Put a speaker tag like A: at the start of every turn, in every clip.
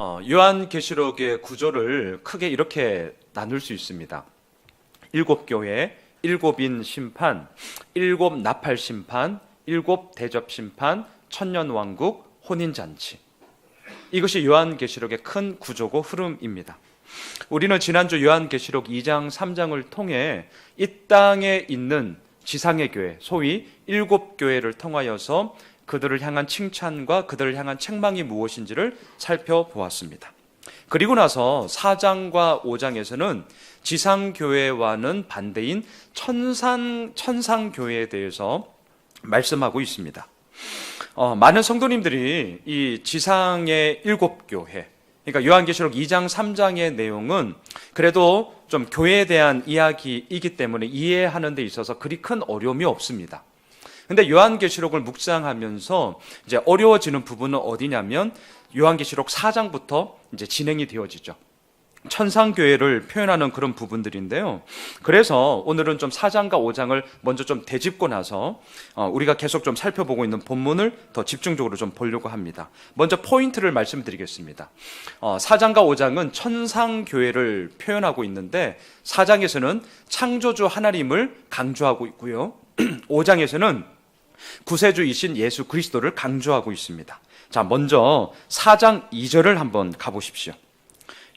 A: 요한계시록의 구조를 크게 이렇게 나눌 수 있습니다. 일곱 교회, 일곱인 심판, 일곱 나팔 심판, 일곱 대접 심판, 천년왕국, 혼인잔치. 이것이 요한계시록의 큰 구조고 흐름입니다. 우리는 지난주 요한계시록 2장, 3장을 통해 이 땅에 있는 지상의 교회, 소위 일곱 교회를 통하여서 그들을 향한 칭찬과 그들을 향한 책망이 무엇인지를 살펴보았습니다. 그리고 나서 4장과 5장에서는 지상교회와는 반대인 천상교회에 대해서 말씀하고 있습니다. 많은 성도님들이 이 지상의 일곱 교회, 그러니까 요한계시록 2장, 3장의 내용은 그래도 좀 교회에 대한 이야기이기 때문에 이해하는 데 있어서 그리 큰 어려움이 없습니다. 근데 요한계시록을 묵상하면서 이제 어려워지는 부분은 어디냐면 요한계시록 4장부터 이제 진행이 되어지죠. 천상교회를 표현하는 그런 부분들인데요. 그래서 오늘은 좀 4장과 5장을 먼저 좀 되짚고 나서 우리가 계속 좀 살펴보고 있는 본문을 더 집중적으로 좀 보려고 합니다. 먼저 포인트를 말씀드리겠습니다. 4장과 5장은 천상교회를 표현하고 있는데 4장에서는 창조주 하나님을 강조하고 있고요. 5장에서는 구세주이신 예수 그리스도를 강조하고 있습니다. 자, 먼저 4장 2절을 한번 가보십시오.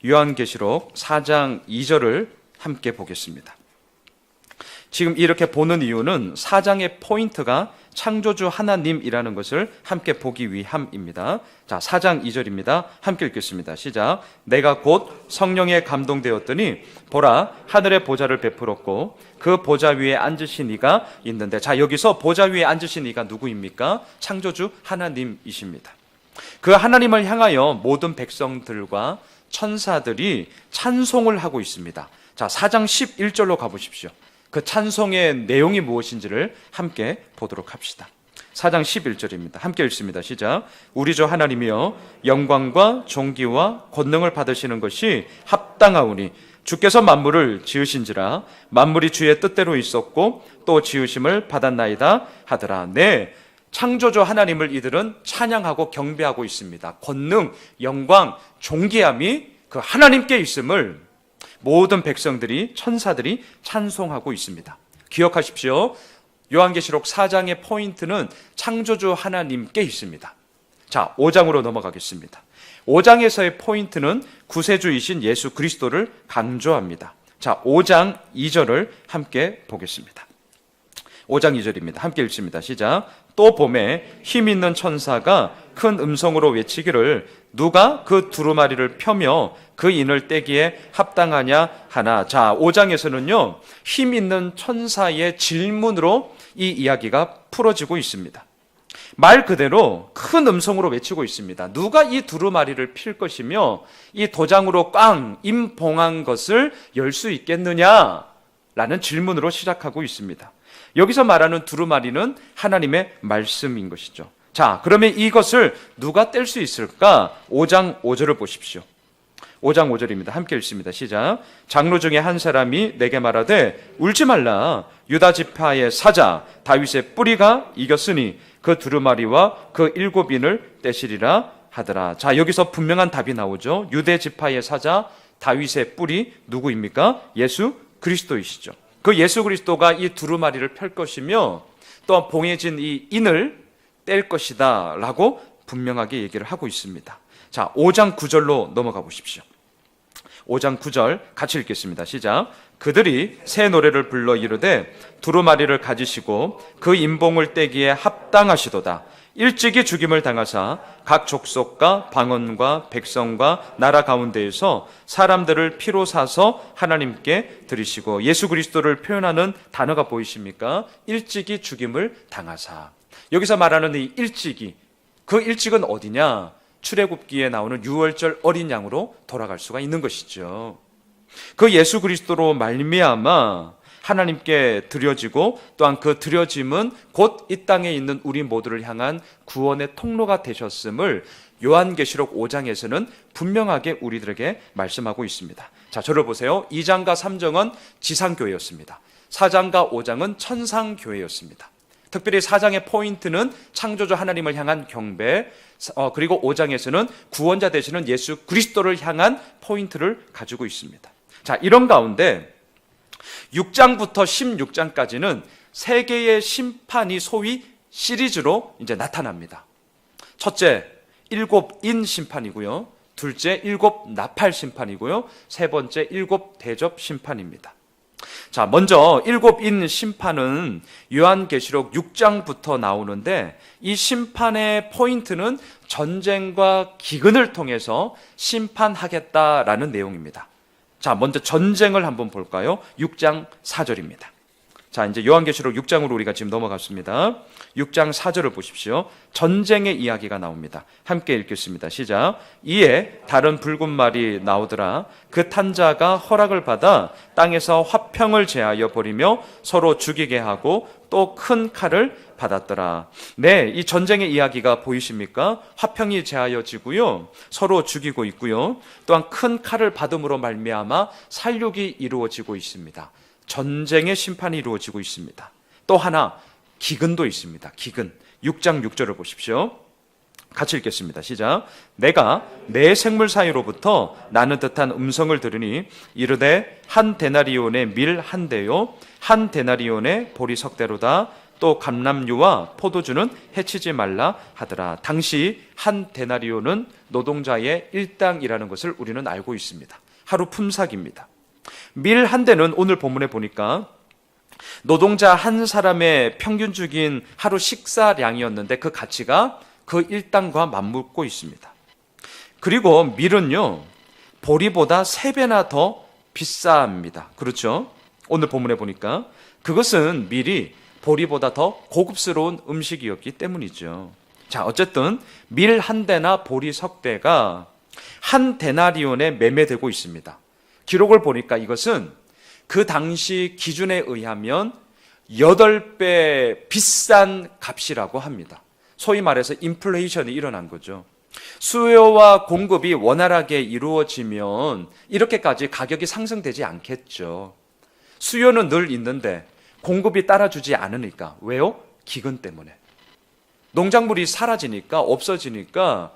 A: 요한계시록 4장 2절을 함께 보겠습니다. 지금 이렇게 보는 이유는 4장의 포인트가 창조주 하나님이라는 것을 함께 보기 위함입니다. 자, 4장 2절입니다. 함께 읽겠습니다. 시작. 내가 곧 성령에 감동되었더니 보라, 하늘의 보좌를 베풀었고 그 보좌 위에 앉으신 이가 있는데, 자, 여기서 보좌 위에 앉으신 이가 누구입니까? 창조주 하나님이십니다. 그 하나님을 향하여 모든 백성들과 천사들이 찬송을 하고 있습니다. 자, 4장 11절로 가보십시오. 그 찬송의 내용이 무엇인지를 함께 보도록 합시다. 4장 11절입니다. 함께 읽습니다. 시작. 우리 주 하나님이여, 영광과 존귀와 권능을 받으시는 것이 합당하오니 주께서 만물을 지으신지라. 만물이 주의 뜻대로 있었고 또 지으심을 받았나이다 하더라. 네, 창조주 하나님을 이들은 찬양하고 경배하고 있습니다. 권능, 영광, 존귀함이 그 하나님께 있음을 모든 백성들이, 천사들이 찬송하고 있습니다. 기억하십시오. 요한계시록 4장의 포인트는 창조주 하나님께 있습니다. 자, 5장으로 넘어가겠습니다. 5장에서의 포인트는 구세주이신 예수 그리스도를 강조합니다. 자, 5장 2절을 함께 보겠습니다. 5장 2절입니다. 함께 읽습니다. 시작. 또 봄에 힘 있는 천사가 큰 음성으로 외치기를 누가 그 두루마리를 펴며 그 인을 떼기에 합당하냐 하나. 자, 5장에서는요, 힘 있는 천사의 질문으로 이 이야기가 풀어지고 있습니다. 말 그대로 큰 음성으로 외치고 있습니다. 누가 이 두루마리를 필 것이며 이 도장으로 꽝 임봉한 것을 열 수 있겠느냐? 라는 질문으로 시작하고 있습니다. 여기서 말하는 두루마리는 하나님의 말씀인 것이죠. 자, 그러면 이것을 누가 뗄 수 있을까? 5장 5절을 보십시오. 5장 5절입니다. 함께 읽습니다. 시작. 장로 중에 한 사람이 내게 말하되 울지 말라. 유다 지파의 사자 다윗의 뿌리가 이겼으니 그 두루마리와 그 일곱 인을 떼시리라 하더라. 자, 여기서 분명한 답이 나오죠. 유대 지파의 사자 다윗의 뿌리 누구입니까? 예수 그리스도이시죠. 그 예수 그리스도가 이 두루마리를 펼 것이며 또 봉해진 이 인을 뗄 것이다 라고 분명하게 얘기를 하고 있습니다. 자, 5장 9절로 넘어가 보십시오. 5장 9절 같이 읽겠습니다. 시작. 그들이 새 노래를 불러 이르되 두루마리를 가지시고 그 인봉을 떼기에 합당하시도다. 일찍이 죽임을 당하사 각 족속과 방언과 백성과 나라 가운데에서 사람들을 피로 사서 하나님께 드리시고, 예수 그리스도를 표현하는 단어가 보이십니까? 일찍이 죽임을 당하사. 여기서 말하는 이 일찍이, 그 일찍은 어디냐? 출애굽기에 나오는 유월절 어린 양으로 돌아갈 수가 있는 것이죠. 그 예수 그리스도로 말미암아 하나님께 드려지고 또한 그 드려짐은 곧 이 땅에 있는 우리 모두를 향한 구원의 통로가 되셨음을 요한계시록 5장에서는 분명하게 우리들에게 말씀하고 있습니다. 자, 저를 보세요. 2장과 3장은 지상교회였습니다. 4장과 5장은 천상교회였습니다. 특별히 4장의 포인트는 창조주 하나님을 향한 경배, 그리고 5장에서는 구원자 되시는 예수 그리스도를 향한 포인트를 가지고 있습니다. 자, 이런 가운데 6장부터 16장까지는 세 개의 심판이 소위 시리즈로 이제 나타납니다. 첫째, 7인 심판이고요. 둘째, 7 나팔 심판이고요. 세 번째, 7 대접 심판입니다. 자, 먼저 7인 심판은 요한계시록 6장부터 나오는데 이 심판의 포인트는 전쟁과 기근을 통해서 심판하겠다라는 내용입니다. 자, 먼저 전쟁을 한번 볼까요? 6장 4절입니다. 자, 이제 요한계시록 6장으로 우리가 지금 넘어갔습니다. 6장 4절을 보십시오. 전쟁의 이야기가 나옵니다. 함께 읽겠습니다. 시작. 이에 다른 붉은 말이 나오더라. 그 탄 자가 허락을 받아 땅에서 화평을 제하여 버리며 서로 죽이게 하고 또 큰 칼을 받았더라. 네, 이 전쟁의 이야기가 보이십니까? 화평이 제하여지고요, 서로 죽이고 있고요, 또한 큰 칼을 받음으로 말미암아 살육이 이루어지고 있습니다. 전쟁의 심판이 이루어지고 있습니다. 또 하나, 기근도 있습니다. 기근. 6장 6절을 보십시오. 같이 읽겠습니다. 시작. 내가 내 생물 사이로부터 나는 듯한 음성을 들으니 이르되 한 데나리온의 밀 한 대요 한 데나리온의 보리 석 대로다. 또 감람류와 포도주는 해치지 말라 하더라. 당시 한 데나리온은 노동자의 일당이라는 것을 우리는 알고 있습니다. 하루 품삯입니다. 밀 한 대는 오늘 본문에 보니까 노동자 한 사람의 평균적인 하루 식사량이었는데 그 가치가 그 일당과 맞먹고 있습니다. 그리고 밀은요, 보리보다 3배나 더 비쌉니다. 그렇죠? 오늘 본문에 보니까 그것은 밀이 보리보다 더 고급스러운 음식이었기 때문이죠. 자, 어쨌든 밀 한 대나 보리 석 대가 한 데나리온에 매매되고 있습니다. 기록을 보니까 이것은 그 당시 기준에 의하면 8배 비싼 값이라고 합니다. 소위 말해서 인플레이션이 일어난 거죠. 수요와 공급이 원활하게 이루어지면 이렇게까지 가격이 상승되지 않겠죠. 수요는 늘 있는데 공급이 따라주지 않으니까. 왜요? 기근 때문에. 농작물이 사라지니까, 없어지니까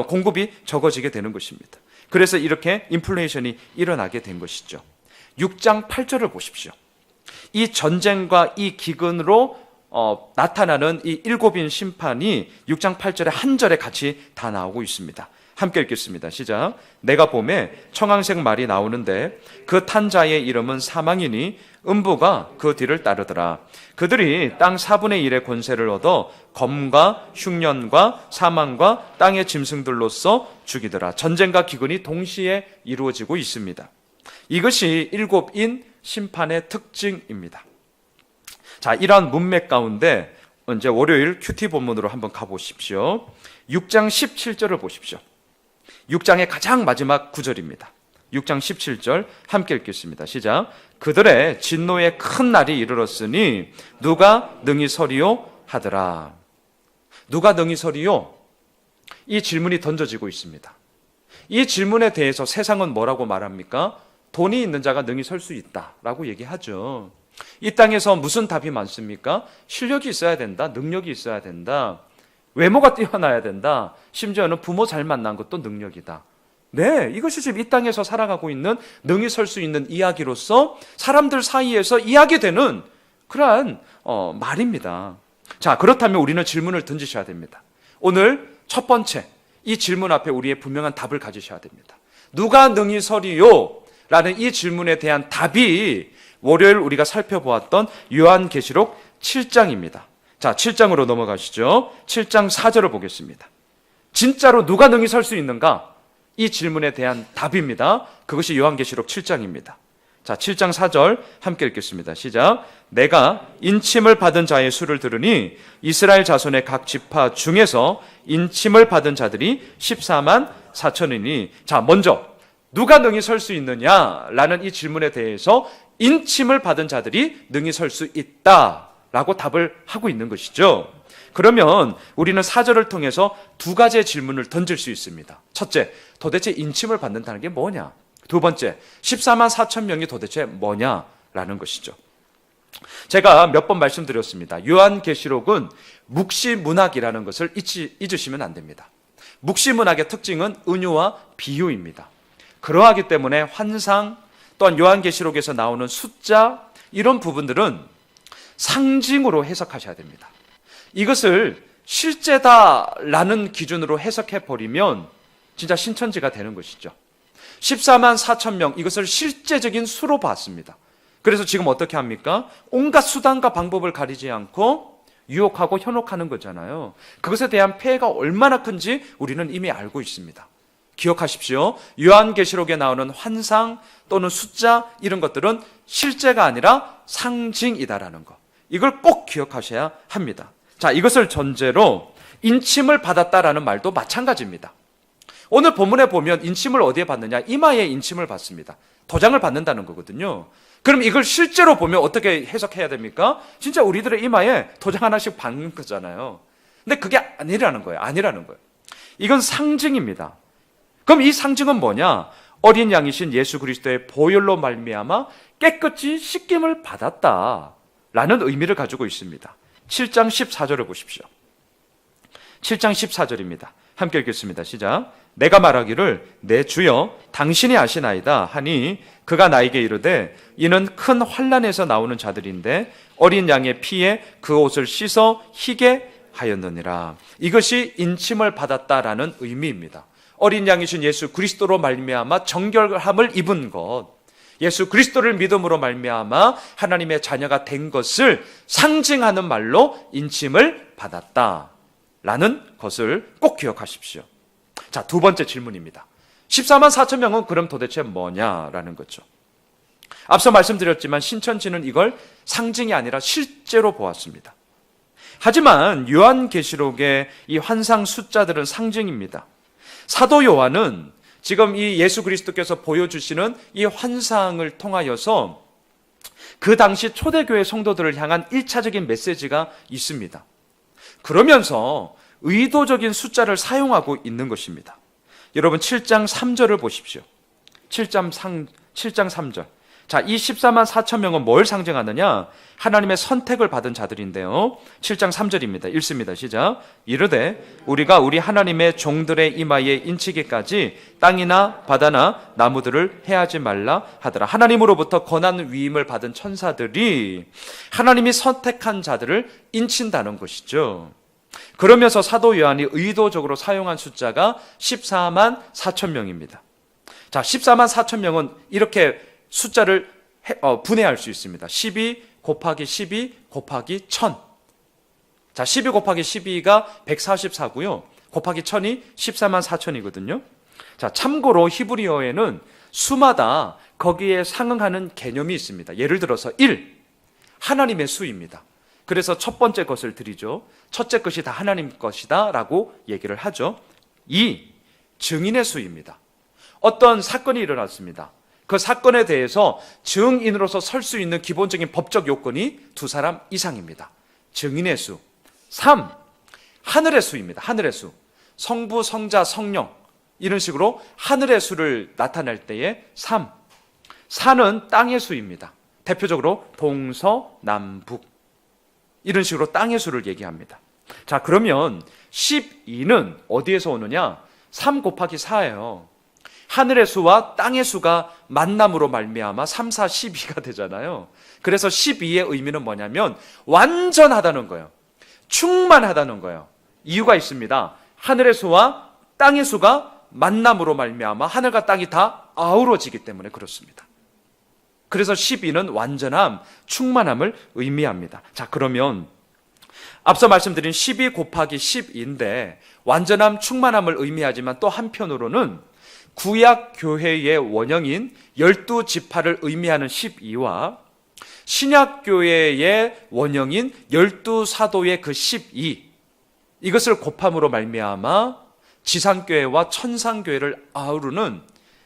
A: 공급이 적어지게 되는 것입니다. 그래서 이렇게 인플레이션이 일어나게 된 것이죠. 6장 8절을 보십시오. 이 전쟁과 이 기근으로 나타나는 이 7인 심판이 6장 8절에 한 절에 같이 다 나오고 있습니다. 함께 읽겠습니다. 시작. 내가 봄에 청황색 말이 나오는데 그 탄 자의 이름은 사망이니 음부가 그 뒤를 따르더라. 그들이 땅 4분의 1의 권세를 얻어 검과 흉년과 사망과 땅의 짐승들로서 죽이더라. 전쟁과 기근이 동시에 이루어지고 있습니다. 이것이 7인 심판의 특징입니다. 자, 이러한 문맥 가운데 이제 월요일 큐티 본문으로 한번 가보십시오. 6장 17절을 보십시오. 6장의 가장 마지막 구절입니다. 6장 17절 함께 읽겠습니다. 시작. 그들의 진노의 큰 날이 이르렀으니 누가 능히 서리요 하더라. 누가 능히 서리요? 이 질문이 던져지고 있습니다. 이 질문에 대해서 세상은 뭐라고 말합니까? 돈이 있는 자가 능히 설 수 있다라고 얘기하죠. 이 땅에서 무슨 답이 많습니까? 실력이 있어야 된다, 능력이 있어야 된다, 외모가 뛰어나야 된다, 심지어는 부모 잘 만난 것도 능력이다. 네, 이것이 지금 이 땅에서 살아가고 있는 능히 설 수 있는 이야기로서 사람들 사이에서 이야기되는 그러한 말입니다. 자, 그렇다면 우리는 질문을 던지셔야 됩니다. 오늘 첫 번째, 이 질문 앞에 우리의 분명한 답을 가지셔야 됩니다. 누가 능히 서리요? 라는 이 질문에 대한 답이 월요일 우리가 살펴보았던 요한계시록 7장입니다. 자, 7장으로 넘어가시죠. 7장 4절을 보겠습니다. 진짜로 누가 능히 설 수 있는가? 이 질문에 대한 답입니다. 그것이 요한계시록 7장입니다. 자, 7장 4절 함께 읽겠습니다. 시작. 내가 인침을 받은 자의 수를 들으니 이스라엘 자손의 각 지파 중에서 인침을 받은 자들이 14만 4천이니. 자, 먼저 누가 능히 설 수 있느냐라는 이 질문에 대해서 인침을 받은 자들이 능히 설 수 있다라고 답을 하고 있는 것이죠. 그러면 우리는 4절을 통해서 두 가지의 질문을 던질 수 있습니다. 첫째, 도대체 인침을 받는다는 게 뭐냐? 두 번째, 14만 4천 명이 도대체 뭐냐라는 것이죠. 제가 몇 번 말씀드렸습니다. 요한계시록은 묵시문학이라는 것을 잊으시면 안 됩니다. 묵시문학의 특징은 은유와 비유입니다. 그러하기 때문에 환상, 또한 요한계시록에서 나오는 숫자, 이런 부분들은 상징으로 해석하셔야 됩니다. 이것을 실제다라는 기준으로 해석해버리면 진짜 신천지가 되는 것이죠. 14만 4천 명, 이것을 실제적인 수로 봤습니다. 그래서 지금 어떻게 합니까? 온갖 수단과 방법을 가리지 않고 유혹하고 현혹하는 거잖아요. 그것에 대한 폐해가 얼마나 큰지 우리는 이미 알고 있습니다. 기억하십시오. 요한계시록에 나오는 환상 또는 숫자, 이런 것들은 실제가 아니라 상징이다라는 것, 이걸 꼭 기억하셔야 합니다. 자, 이것을 전제로 인침을 받았다라는 말도 마찬가지입니다. 오늘 본문에 보면 인침을 어디에 받느냐? 이마에 인침을 받습니다. 도장을 받는다는 거거든요. 그럼 이걸 실제로 보면 어떻게 해석해야 됩니까? 진짜 우리들의 이마에 도장 하나씩 박는 거잖아요. 근데 그게 아니라는 거예요. 이건 상징입니다. 그럼 이 상징은 뭐냐? 어린 양이신 예수 그리스도의 보혈로 말미암아 깨끗이 씻김을 받았다라는 의미를 가지고 있습니다. 7장 14절을 보십시오. 7장 14절입니다. 함께 읽겠습니다. 시작. 내가 말하기를 내 주여 당신이 아시나이다 하니 그가 나에게 이르되 이는 큰 환난에서 나오는 자들인데 어린 양의 피에 그 옷을 씻어 희게 하였느니라. 이것이 인침을 받았다라는 의미입니다. 어린 양이신 예수 그리스도로 말미암아 정결함을 입은 것, 예수 그리스도를 믿음으로 말미암아 하나님의 자녀가 된 것을 상징하는 말로 인침을 받았다라는 것을 꼭 기억하십시오. 자, 두 번째 질문입니다. 14만 4천 명은 그럼 도대체 뭐냐라는 거죠. 앞서 말씀드렸지만 신천지는 이걸 상징이 아니라 실제로 보았습니다. 하지만 요한계시록의 이 환상 숫자들은 상징입니다. 사도 요한은 지금 이 예수 그리스도께서 보여주시는 이 환상을 통하여서 그 당시 초대교회 성도들을 향한 1차적인 메시지가 있습니다. 그러면서 의도적인 숫자를 사용하고 있는 것입니다. 여러분 7장 3절을 보십시오. 7장 3절. 자, 이 14만 4천 명은 뭘 상징하느냐? 하나님의 선택을 받은 자들인데요. 7장 3절입니다. 읽습니다. 시작. 이르되 우리가 우리 하나님의 종들의 이마에 인치기까지 땅이나 바다나 나무들을 해하지 말라 하더라. 하나님으로부터 권한 위임을 받은 천사들이 하나님이 선택한 자들을 인친다는 것이죠. 그러면서 사도 요한이 의도적으로 사용한 숫자가 14만 4천 명입니다. 자, 14만 4천 명은 이렇게 숫자를 분해할 수 있습니다. 12 곱하기 12 곱하기 1000. 자, 12 곱하기 12가 144고요. 곱하기 1000이 14만 4천이거든요. 자, 참고로 히브리어에는 수마다 거기에 상응하는 개념이 있습니다. 예를 들어서 1, 하나님의 수입니다. 그래서 첫 번째 것을 드리죠. 첫째 것이 다 하나님 것이다 라고 얘기를 하죠. 2, 증인의 수입니다. 어떤 사건이 일어났습니다. 그 사건에 대해서 증인으로서 설 수 있는 기본적인 법적 요건이 2사람 이상입니다. 증인의 수. 3, 하늘의 수입니다. 하늘의 수. 성부, 성자, 성령, 이런 식으로 하늘의 수를 나타낼 때에 3. 4는 땅의 수입니다. 대표적으로 동서남북, 이런 식으로 땅의 수를 얘기합니다. 자, 그러면 12는 어디에서 오느냐? 3 곱하기 4예요. 하늘의 수와 땅의 수가 만남으로 말미암아 3, 4, 12가 되잖아요. 그래서 12의 의미는 뭐냐면 완전하다는 거예요. 충만하다는 거예요. 이유가 있습니다. 하늘의 수와 땅의 수가 만남으로 말미암아 하늘과 땅이 다 아우러지기 때문에 그렇습니다. 그래서 12는 완전함, 충만함을 의미합니다. 자, 그러면 앞서 말씀드린 12 곱하기 10인데 완전함, 충만함을 의미하지만 또 한편으로는 구약 교회의 원형인 12지파를 의미하는 12와 신약 교회의 원형인 12사도의 그 12, 이것을 곱함으로 말미암아 지상교회와 천상교회를 아우르는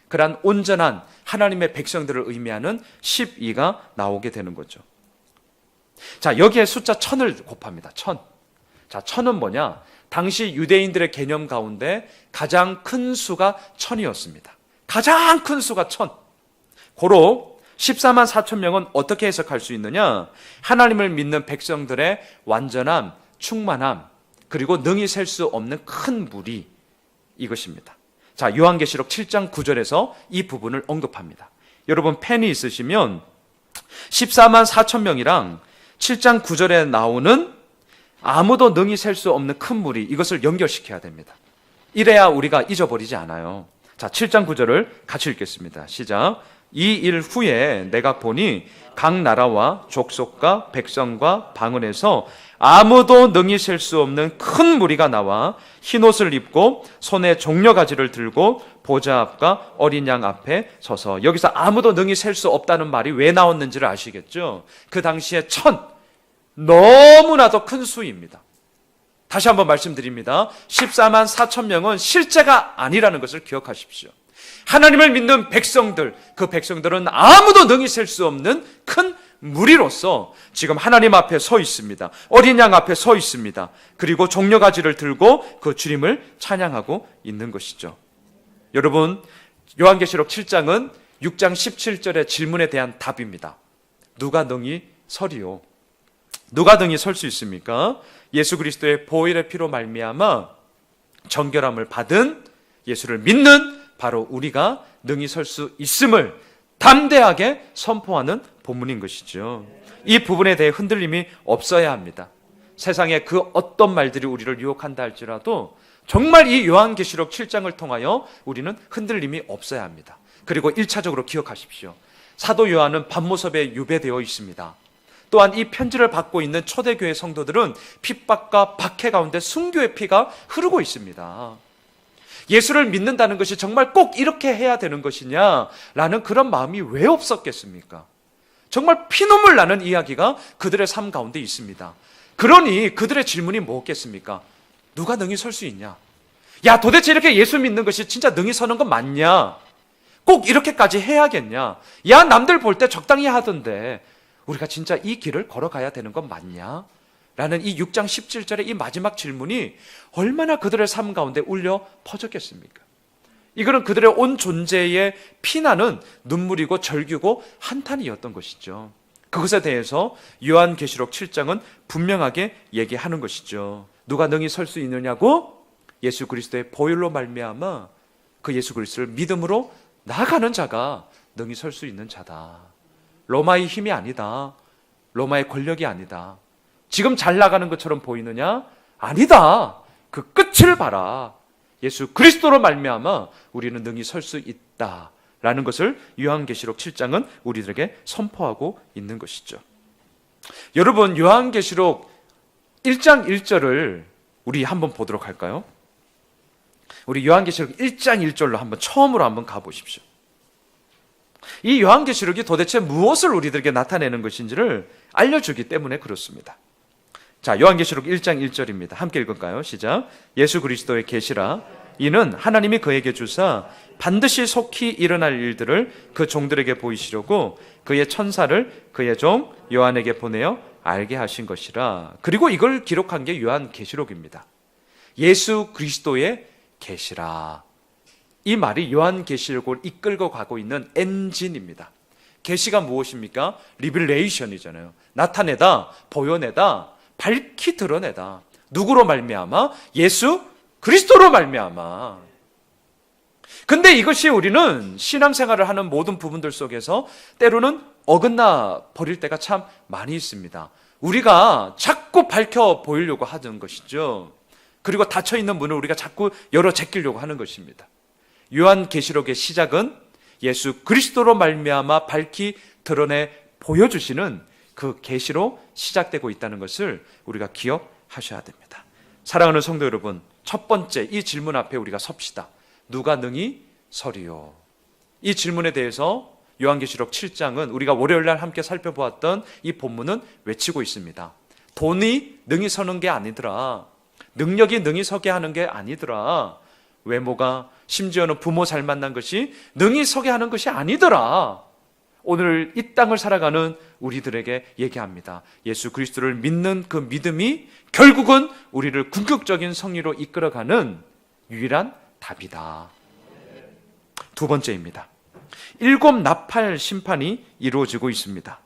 A: 그러한 온전한 하나님의 백성들을 의미하는 12가 나오게 되는 거죠. 자, 여기에 숫자 1000을 곱합니다. 1000. 자, 1000은 뭐냐? 당시 유대인들의 개념 가운데 가장 큰 수가 1000이었습니다. 가장 큰 수가 1000. 고로 14만 4천 명은 어떻게 해석할 수 있느냐? 하나님을 믿는 백성들의 완전함, 충만함, 그리고 능히 셀 수 없는 큰 무리, 이것입니다. 자, 요한계시록 7장 9절에서 이 부분을 언급합니다. 여러분 펜이 있으시면 14만 4천 명이랑 7장 9절에 나오는 아무도 능히 셀 수 없는 큰 무리, 이것을 연결시켜야 됩니다. 이래야 우리가 잊어버리지 않아요. 자, 7장 9절을 같이 읽겠습니다. 시작. 이 일 후에 내가 보니 각 나라와 족속과 백성과 방언에서 아무도 능히 셀 수 없는 큰 무리가 나와 흰옷을 입고 손에 종려가지를 들고 보좌 앞과 어린 양 앞에 서서, 여기서 아무도 능히 셀 수 없다는 말이 왜 나왔는지를 아시겠죠? 그 당시에 너무나도 큰 수입니다. 다시 한번 말씀드립니다. 14만 4천 명은 실제가 아니라는 것을 기억하십시오. 하나님을 믿는 백성들, 그 백성들은 아무도 능히 셀 수 없는 큰 무리로서 지금 하나님 앞에 서 있습니다. 어린 양 앞에 서 있습니다. 그리고 종려가지를 들고 그 주님을 찬양하고 있는 것이죠. 여러분, 요한계시록 7장은 6장 17절의 질문에 대한 답입니다. 누가 능히 서리요? 누가 능히 설 수 있습니까? 예수 그리스도의 보혈의 피로 말미암아 정결함을 받은 예수를 믿는 바로 우리가 능히 설 수 있음을 담대하게 선포하는 본문인 것이죠. 이 부분에 대해 흔들림이 없어야 합니다. 세상에 그 어떤 말들이 우리를 유혹한다 할지라도 정말 이 요한계시록 7장을 통하여 우리는 흔들림이 없어야 합니다. 그리고 1차적으로 기억하십시오. 사도 요한은 반모섭에 유배되어 있습니다. 또한 이 편지를 받고 있는 초대교회 성도들은 핍박과 박해 가운데 순교의 피가 흐르고 있습니다. 예수를 믿는다는 것이 정말 꼭 이렇게 해야 되는 것이냐라는 그런 마음이 왜 없었겠습니까? 정말 피눈물 나는 이야기가 그들의 삶 가운데 있습니다. 그러니 그들의 질문이 뭐겠습니까? 누가 능히 설 수 있냐? 야, 도대체 이렇게 예수 믿는 것이 진짜 능히 서는 건 맞냐? 꼭 이렇게까지 해야겠냐? 야, 남들 볼 때 적당히 하던데 우리가 진짜 이 길을 걸어가야 되는 건 맞냐? 라는 이 6장 17절의 이 마지막 질문이 얼마나 그들의 삶 가운데 울려 퍼졌겠습니까? 이거는 그들의 온 존재의 피나는 눈물이고 절규고 한탄이었던 것이죠. 그것에 대해서 요한계시록 7장은 분명하게 얘기하는 것이죠. 누가 능히 설 수 있느냐고? 예수 그리스도의 보혈로 말미암아 그 예수 그리스도를 믿음으로 나아가는 자가 능히 설 수 있는 자다. 로마의 힘이 아니다. 로마의 권력이 아니다. 지금 잘 나가는 것처럼 보이느냐? 아니다. 그 끝을 봐라. 예수 그리스도로 말미암아 우리는 능히 설 수 있다라는 것을 요한계시록 7장은 우리들에게 선포하고 있는 것이죠. 여러분, 요한계시록 1장 1절을 우리 한번 보도록 할까요? 우리 요한계시록 1장 1절로 한번 처음으로 한번 가보십시오. 이 요한계시록이 도대체 무엇을 우리들에게 나타내는 것인지를 알려주기 때문에 그렇습니다. 자, 요한계시록 1장 1절입니다. 함께 읽을까요? 시작. 예수 그리스도의 계시라. 이는 하나님이 그에게 주사 반드시 속히 일어날 일들을 그 종들에게 보이시려고 그의 천사를 그의 종 요한에게 보내어 알게 하신 것이라. 그리고 이걸 기록한 게 요한계시록입니다. 예수 그리스도의 계시라. 이 말이 요한계시록을 이끌고 가고 있는 엔진입니다. 계시가 무엇입니까? 리빌레이션이잖아요. 나타내다, 보여내다, 밝히 드러내다. 누구로 말미암아? 예수 그리스도로 말미암아. 근데 이것이 우리는 신앙생활을 하는 모든 부분들 속에서 때로는 어긋나 버릴 때가 참 많이 있습니다. 우리가 자꾸 밝혀 보이려고 하는 것이죠. 그리고 닫혀있는 문을 우리가 자꾸 열어 제끼려고 하는 것입니다. 요한계시록의 시작은 예수 그리스도로 말미암아 밝히 드러내 보여주시는 그 계시로 시작되고 있다는 것을 우리가 기억하셔야 됩니다. 사랑하는 성도 여러분, 첫 번째 이 질문 앞에 우리가 섭시다. 누가 능히 서리요? 이 질문에 대해서 요한계시록 7장은 우리가 월요일날 함께 살펴보았던 이 본문은 외치고 있습니다. 돈이 능히 서는 게 아니더라. 능력이 능히 서게 하는 게 아니더라. 외모가, 심지어는 부모 잘 만난 것이 능히 서게 하는 것이 아니더라. 오늘 이 땅을 살아가는 우리들에게 얘기합니다. 예수 그리스도를 믿는 그 믿음이 결국은 우리를 궁극적인 승리로 이끌어가는 유일한 답이다. 두 번째입니다. 일곱 나팔 심판이 이루어지고 있습니다.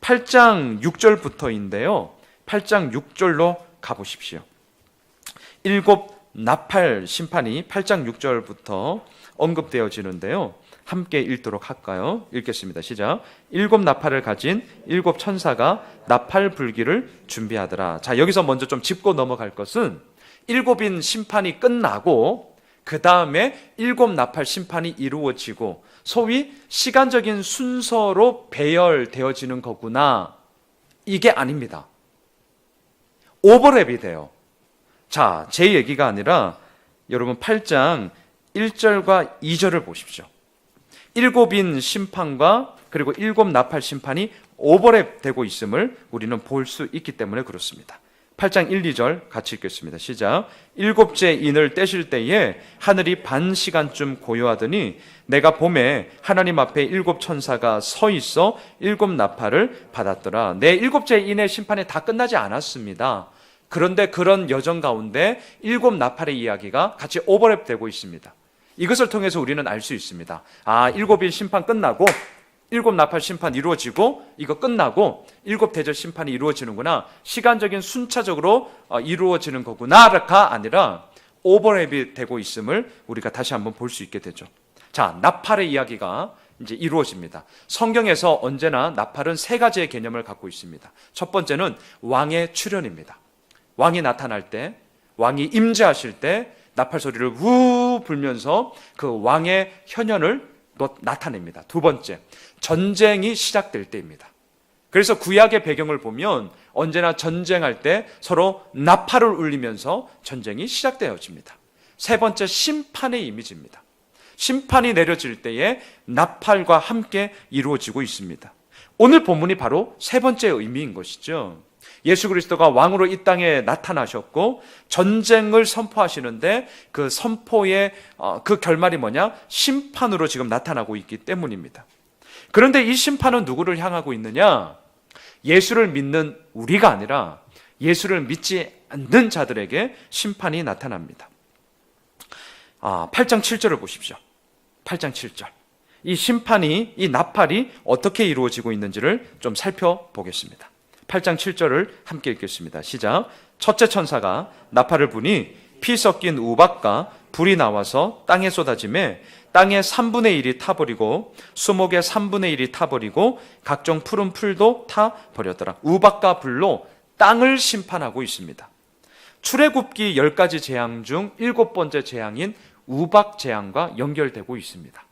A: 8장 6절부터인데요. 8장 6절로 가보십시오. 일곱 나팔 심판이 8장 6절부터 언급되어지는데요. 함께 읽도록 할까요? 읽겠습니다. 시작. 일곱 나팔을 가진 일곱 천사가 나팔 불기를 준비하더라. 자, 여기서 먼저 좀 짚고 넘어갈 것은 일곱인 심판이 끝나고 그 다음에 일곱 나팔 심판이 이루어지고 소위 시간적인 순서로 배열되어지는 거구나. 이게 아닙니다. 오버랩이 돼요. 자, 제 얘기가 아니라 여러분 8장 1절과 2절을 보십시오. 일곱인 심판과 그리고 일곱 나팔 심판이 오버랩 되고 있음을 우리는 볼 수 있기 때문에 그렇습니다. 8장 1, 2절 같이 읽겠습니다. 시작. 일곱째 인을 떼실 때에 하늘이 반 시간쯤 고요하더니 내가 봄에 하나님 앞에 일곱 천사가 서 있어 일곱 나팔을 받았더라. 네, 일곱째 인의 심판이 다 끝나지 않았습니다. 그런데 그런 여정 가운데 일곱 나팔의 이야기가 같이 오버랩 되고 있습니다. 이것을 통해서 우리는 알 수 있습니다. 아, 일곱인 심판 끝나고 일곱 나팔 심판 이루어지고 이거 끝나고 일곱 대절 심판이 이루어지는구나. 시간적인 순차적으로 이루어지는 거구나가 아니라 오버랩이 되고 있음을 우리가 다시 한번 볼 수 있게 되죠. 자, 나팔의 이야기가 이제 이루어집니다. 성경에서 언제나 나팔은 세 가지의 개념을 갖고 있습니다. 첫 번째는 왕의 출현입니다. 왕이 나타날 때, 왕이 임재하실 때 나팔 소리를 우 불면서 그 왕의 현현을 나타냅니다. 두 번째, 전쟁이 시작될 때입니다. 그래서 구약의 배경을 보면 언제나 전쟁할 때 서로 나팔을 울리면서 전쟁이 시작되어집니다. 세 번째, 심판의 이미지입니다. 심판이 내려질 때에 나팔과 함께 이루어지고 있습니다. 오늘 본문이 바로 세 번째 의미인 것이죠. 예수 그리스도가 왕으로 이 땅에 나타나셨고 전쟁을 선포하시는데 그 선포의 그 결말이 뭐냐? 심판으로 지금 나타나고 있기 때문입니다. 그런데 이 심판은 누구를 향하고 있느냐? 예수를 믿는 우리가 아니라 예수를 믿지 않는 자들에게 심판이 나타납니다. 8장 7절을 보십시오. 8장 7절. 이 심판이, 이 나팔이 어떻게 이루어지고 있는지를 좀 살펴보겠습니다. 8장 7절을 함께 읽겠습니다. 시작. 첫째 천사가 나팔을 부니 피 섞인 우박과 불이 나와서 땅에 쏟아지매 땅의 3분의 1이 타버리고 수목의 3분의 1이 타버리고 각종 푸른 풀도 타버렸더라. 우박과 불로 땅을 심판하고 있습니다. 출애굽기 10가지 재앙 중 7번째 재앙인 우박 재앙과 연결되고 있습니다.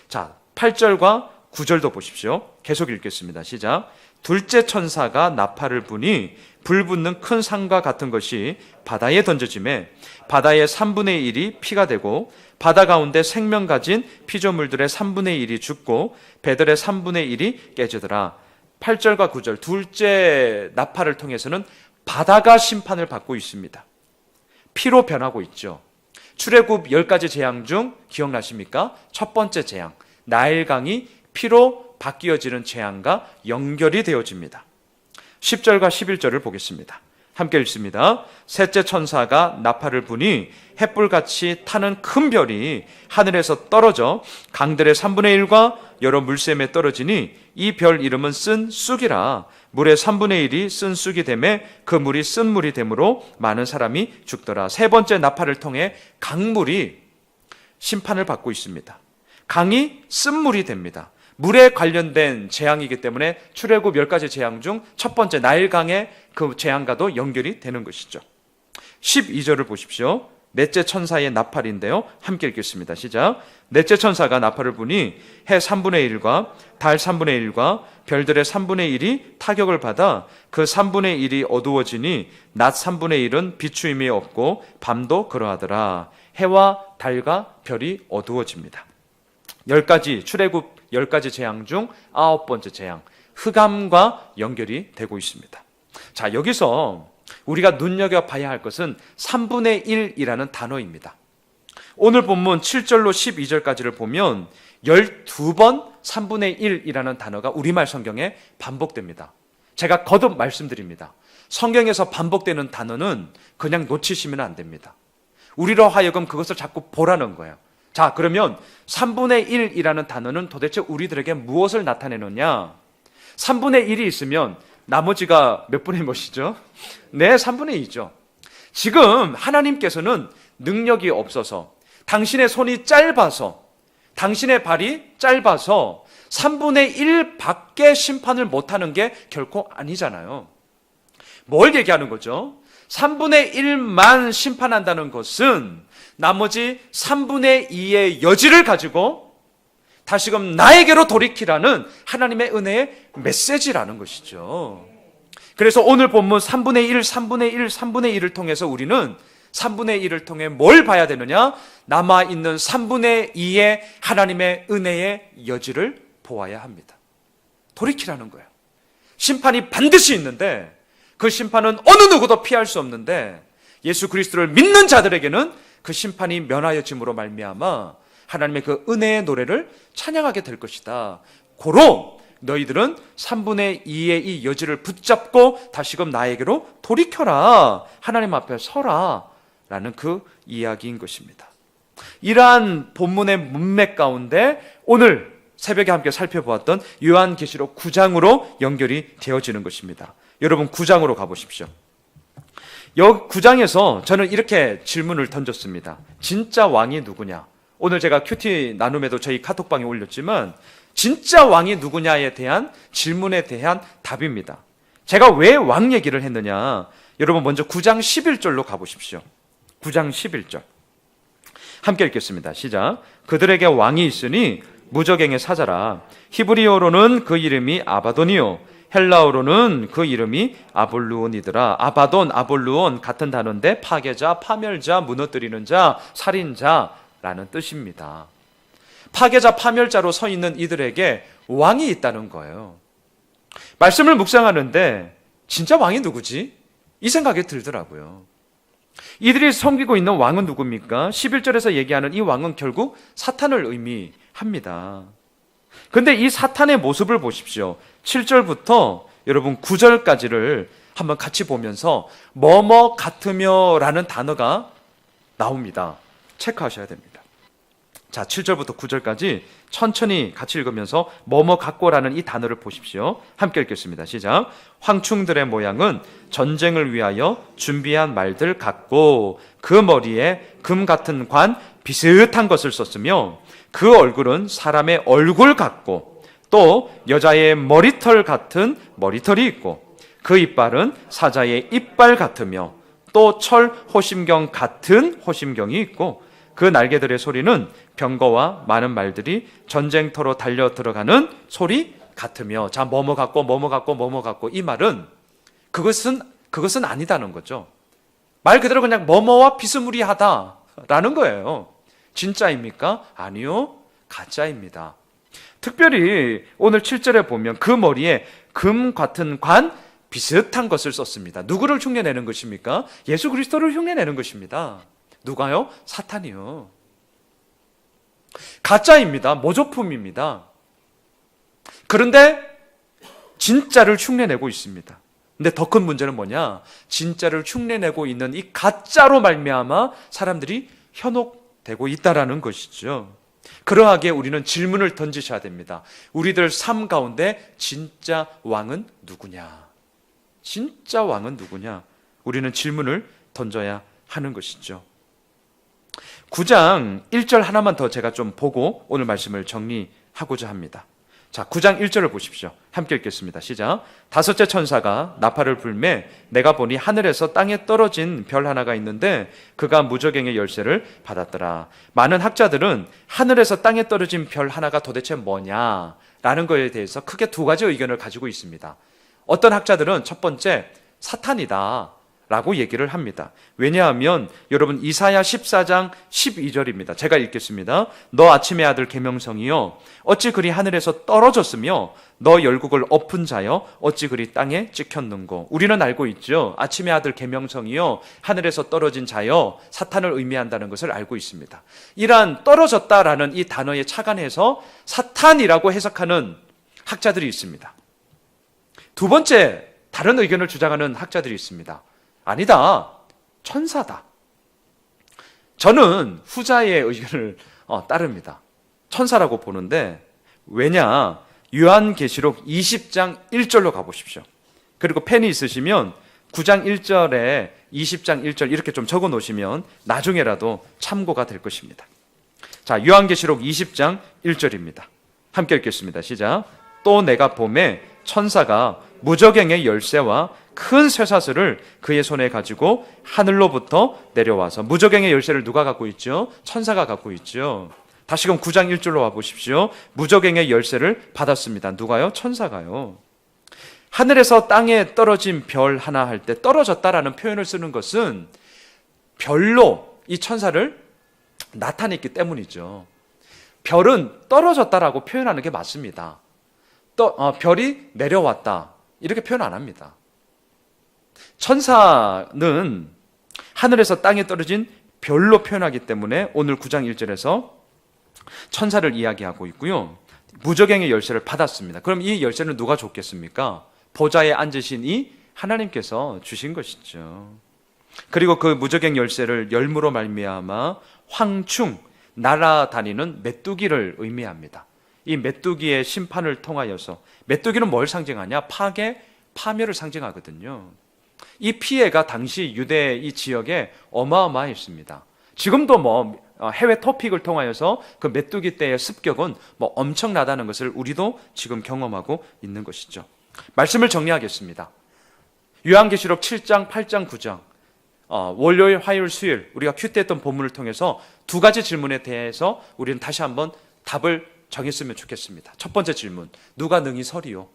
A: 자, 8절과 9절도 보십시오. 계속 읽겠습니다. 시작. 둘째 천사가 나팔을 부니 불 붙는 큰 산과 같은 것이 바다에 던져지매 바다의 3분의 1이 피가 되고 바다 가운데 생명 가진 피조물들의 3분의 1이 죽고 배들의 3분의 1이 깨지더라. 8절과 9절 둘째 나팔을 통해서는 바다가 심판을 받고 있습니다. 피로 변하고 있죠. 출애굽 10가지 재앙 중 기억나십니까? 첫 번째 재앙, 나일강이 피로 바뀌어지는 재앙과 연결이 되어집니다. 10절과 11절을 보겠습니다. 함께 읽습니다. 셋째 천사가 나팔을 부니 햇불같이 타는 큰 별이 하늘에서 떨어져 강들의 3분의 1과 여러 물샘에 떨어지니 이 별 이름은 쓴 쑥이라. 물의 3분의 1이 쓴 쑥이 되매 그 물이 쓴 물이 되므로 많은 사람이 죽더라. 세 번째 나팔을 통해 강물이 심판을 받고 있습니다. 강이 쓴 물이 됩니다. 물에 관련된 재앙이기 때문에 출애굽 10가지 재앙 중 첫 번째 나일강의 그 재앙과도 연결이 되는 것이죠. 12절을 보십시오. 넷째 천사의 나팔인데요. 함께 읽겠습니다. 시작. 넷째 천사가 나팔을 부니 해 3분의 1과 달 3분의 1과 별들의 3분의 1이 타격을 받아 그 3분의 1이 어두워지니 낮 3분의 1은 비추임이 없고 밤도 그러하더라. 해와 달과 별이 어두워집니다. 10가지 출애굽 10가지 재앙 중 9번째 재앙, 흑암과 연결이 되고 있습니다. 자, 여기서 우리가 눈여겨봐야 할 것은 3분의 1이라는 단어입니다. 오늘 본문 7절로 12절까지를 보면 12번 3분의 1이라는 단어가 우리말 성경에 반복됩니다. 제가 거듭 말씀드립니다. 성경에서 반복되는 단어는 그냥 놓치시면 안 됩니다. 우리로 하여금 그것을 자꾸 보라는 거예요. 자, 그러면 3분의 1이라는 단어는 도대체 우리들에게 무엇을 나타내느냐? 3분의 1이 있으면 나머지가 몇 분의 몇이죠? 네, 3분의 2죠. 지금 하나님께서는 능력이 없어서, 당신의 손이 짧아서, 당신의 발이 짧아서 3분의 1 밖에 심판을 못하는 게 결코 아니잖아요. 뭘 얘기하는 거죠? 3분의 1만 심판한다는 것은 나머지 3분의 2의 여지를 가지고 다시금 나에게로 돌이키라는 하나님의 은혜의 메시지라는 것이죠. 그래서 오늘 본문 3분의 1, 3분의 1, 3분의 1을 통해서 우리는 3분의 1을 통해 뭘 봐야 되느냐? 남아있는 3분의 2의 하나님의 은혜의 여지를 보아야 합니다. 돌이키라는 거예요. 심판이 반드시 있는데 그 심판은 어느 누구도 피할 수 없는데 예수 그리스도를 믿는 자들에게는 그 심판이 면하여짐으로 말미암아 하나님의 그 은혜의 노래를 찬양하게 될 것이다. 고로 너희들은 3분의 2의 이 여지를 붙잡고 다시금 나에게로 돌이켜라. 하나님 앞에 서라. 라는 그 이야기인 것입니다. 이러한 본문의 문맥 가운데 오늘 새벽에 함께 살펴보았던 요한계시록 9장으로 연결이 되어지는 것입니다. 여러분 9장으로 가보십시오. 9장에서 저는 이렇게 질문을 던졌습니다. 진짜 왕이 누구냐? 오늘 제가 큐티 나눔에도 저희 카톡방에 올렸지만 진짜 왕이 누구냐에 대한 질문에 대한 답입니다. 제가 왜 왕 얘기를 했느냐? 여러분 먼저 9장 11절로 가보십시오. 9장 11절 함께 읽겠습니다. 시작. 그들에게 왕이 있으니 무저갱의 사자라. 히브리어로는 그 이름이 아바돈이요 헬라어로는 그 이름이 아볼루온이더라. 아바돈, 아볼루온 같은 단어인데 파괴자, 파멸자, 무너뜨리는 자, 살인자라는 뜻입니다. 파괴자, 파멸자로 서 있는 이들에게 왕이 있다는 거예요. 말씀을 묵상하는데 진짜 왕이 누구지? 이 생각이 들더라고요. 이들이 섬기고 있는 왕은 누굽니까? 11절에서 얘기하는 이 왕은 결국 사탄을 의미합니다. 근데 이 사탄의 모습을 보십시오. 7절부터 여러분 9절까지를 한번 같이 보면서 뭐뭐 같으며 라는 단어가 나옵니다. 체크하셔야 됩니다. 자, 7절부터 9절까지 천천히 같이 읽으면서 뭐뭐 같고라는 이 단어를 보십시오. 함께 읽겠습니다. 시작. 황충들의 모양은 전쟁을 위하여 준비한 말들 같고 그 머리에 금 같은 관 비슷한 것을 썼으며 그 얼굴은 사람의 얼굴 같고 또 여자의 머리털 같은 머리털이 있고 그 이빨은 사자의 이빨 같으며 또 철 호심경 같은 호심경이 있고 그 날개들의 소리는 병거와 많은 말들이 전쟁터로 달려 들어가는 소리 같으며. 자, 뭐뭐 같고 뭐뭐 같고 뭐뭐 같고 이 말은 그것은 아니다는 거죠. 말 그대로 그냥 뭐뭐와 비스무리하다라는 거예요. 진짜입니까? 아니요, 가짜입니다. 특별히 오늘 7절에 보면 그 머리에 금 같은 관 비슷한 것을 썼습니다. 누구를 흉내내는 것입니까? 예수 그리스도를 흉내내는 것입니다. 누가요? 사탄이요. 가짜입니다. 모조품입니다. 그런데 진짜를 흉내내고 있습니다. 근데 더 큰 문제는 뭐냐? 진짜를 흉내내고 있는 이 가짜로 말미암아 사람들이 현혹되고 있다라는 것이죠. 그러하기에 우리는 질문을 던지셔야 됩니다. 우리들 삶 가운데 진짜 왕은 누구냐? 진짜 왕은 누구냐? 우리는 질문을 던져야 하는 것이죠. 9장 1절 하나만 더 제가 좀 보고 오늘 말씀을 정리하고자 합니다. 자, 9장 1절을 보십시오. 함께 읽겠습니다. 시작. 다섯째 천사가 나팔을 불매 내가 보니 하늘에서 땅에 떨어진 별 하나가 있는데 그가 무저갱의 열쇠를 받았더라. 많은 학자들은 하늘에서 땅에 떨어진 별 하나가 도대체 뭐냐라는 것에 대해서 크게 두 가지 의견을 가지고 있습니다. 어떤 학자들은 첫 번째, 사탄이다 라고 얘기를 합니다. 왜냐하면 여러분 이사야 14장 12절입니다. 제가 읽겠습니다. 너 아침의 아들 계명성이여 어찌 그리 하늘에서 떨어졌으며 너 열국을 엎은 자여 어찌 그리 땅에 찍혔는고. 우리는 알고 있죠. 아침의 아들 계명성이여 하늘에서 떨어진 자여 사탄을 의미한다는 것을 알고 있습니다. 이러한 떨어졌다라는 이 단어에 착안해서 사탄이라고 해석하는 학자들이 있습니다. 두 번째, 다른 의견을 주장하는 학자들이 있습니다. 아니다, 천사다. 저는 후자의 의견을 따릅니다. 천사라고 보는데, 왜냐? 요한계시록 20장 1절로 가보십시오. 그리고 펜이 있으시면 9장 1절에 20장 1절 이렇게 좀 적어 놓으시면 나중에라도 참고가 될 것입니다. 자, 요한계시록 20장 1절입니다. 함께 읽겠습니다. 시작. 또 내가 보매 천사가 무저갱의 열쇠와 큰 쇠사슬을 그의 손에 가지고 하늘로부터 내려와서, 무저갱의 열쇠를 누가 갖고 있죠? 천사가 갖고 있죠. 다시금 9장 1절로 와보십시오. 무저갱의 열쇠를 받았습니다. 누가요? 천사가요. 하늘에서 땅에 떨어진 별 하나 할 때 떨어졌다라는 표현을 쓰는 것은 별로 이 천사를 나타냈기 때문이죠. 별은 떨어졌다라고 표현하는 게 맞습니다. 별이 내려왔다 이렇게 표현 안 합니다. 천사는 하늘에서 땅에 떨어진 별로 표현하기 때문에 오늘 9장 1절에서 천사를 이야기하고 있고요. 무저갱의 열쇠를 받았습니다. 그럼 이 열쇠는 누가 줬겠습니까? 보좌에 앉으신 이 하나님께서 주신 것이죠. 그리고 그 무저갱 열쇠를 열무로 말미암아 황충, 날아다니는 메뚜기를 의미합니다. 이 메뚜기의 심판을 통하여서, 메뚜기는 뭘 상징하냐? 파괴, 파멸을 상징하거든요. 이 피해가 당시 유대 이 지역에 어마어마했습니다. 지금도 해외 토픽을 통하여서 그 메뚜기 떼의 습격은 엄청나다는 것을 우리도 지금 경험하고 있는 것이죠. 말씀을 정리하겠습니다. 요한계시록 7장, 8장, 9장 월요일, 화요일, 수요일 우리가 큐티했던 본문을 통해서 두 가지 질문에 대해서 우리는 다시 한번 답을 정했으면 좋겠습니다. 첫 번째 질문, 누가 능히 서리요?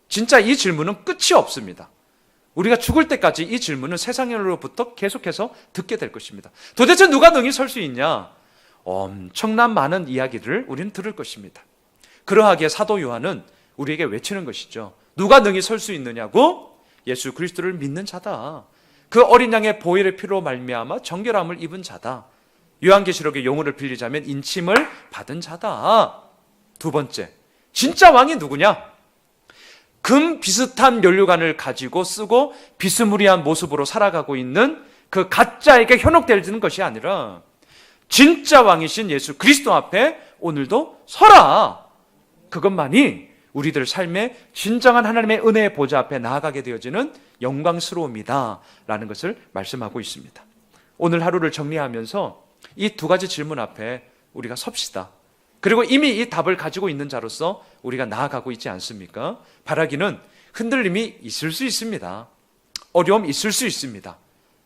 A: 진짜 이 질문은 끝이 없습니다. 우리가 죽을 때까지 이 질문은 세상으로부터 계속해서 듣게 될 것입니다. 도대체 누가 능히 설 수 있냐? 엄청난 많은 이야기들을 우리는 들을 것입니다. 그러하기에 사도 요한은 우리에게 외치는 것이죠. 누가 능히 설 수 있느냐고? 예수 그리스도를 믿는 자다. 그 어린 양의 보혈의 피로 말미암아 정결함을 입은 자다. 요한계시록의 용어를 빌리자면 인침을 받은 자다. 두 번째, 진짜 왕이 누구냐? 금 비슷한 면류관을 가지고 쓰고 비스무리한 모습으로 살아가고 있는 그 가짜에게 현혹되는 것이 아니라 진짜 왕이신 예수 그리스도 앞에 오늘도 서라. 그것만이 우리들 삶의 진정한 하나님의 은혜의 보좌 앞에 나아가게 되어지는 영광스러움이다 라는 것을 말씀하고 있습니다. 오늘 하루를 정리하면서 이 두 가지 질문 앞에 우리가 섭시다. 그리고 이미 이 답을 가지고 있는 자로서 우리가 나아가고 있지 않습니까? 바라기는 흔들림이 있을 수 있습니다. 어려움 있을 수 있습니다.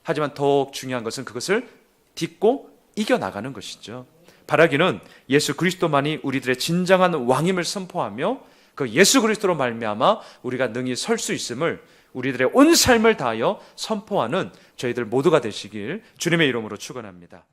A: 하지만 더욱 중요한 것은 그것을 딛고 이겨나가는 것이죠. 바라기는 예수 그리스도만이 우리들의 진정한 왕임을 선포하며 그 예수 그리스도로 말미암아 우리가 능히 설 수 있음을 우리들의 온 삶을 다하여 선포하는 저희들 모두가 되시길 주님의 이름으로 축원합니다.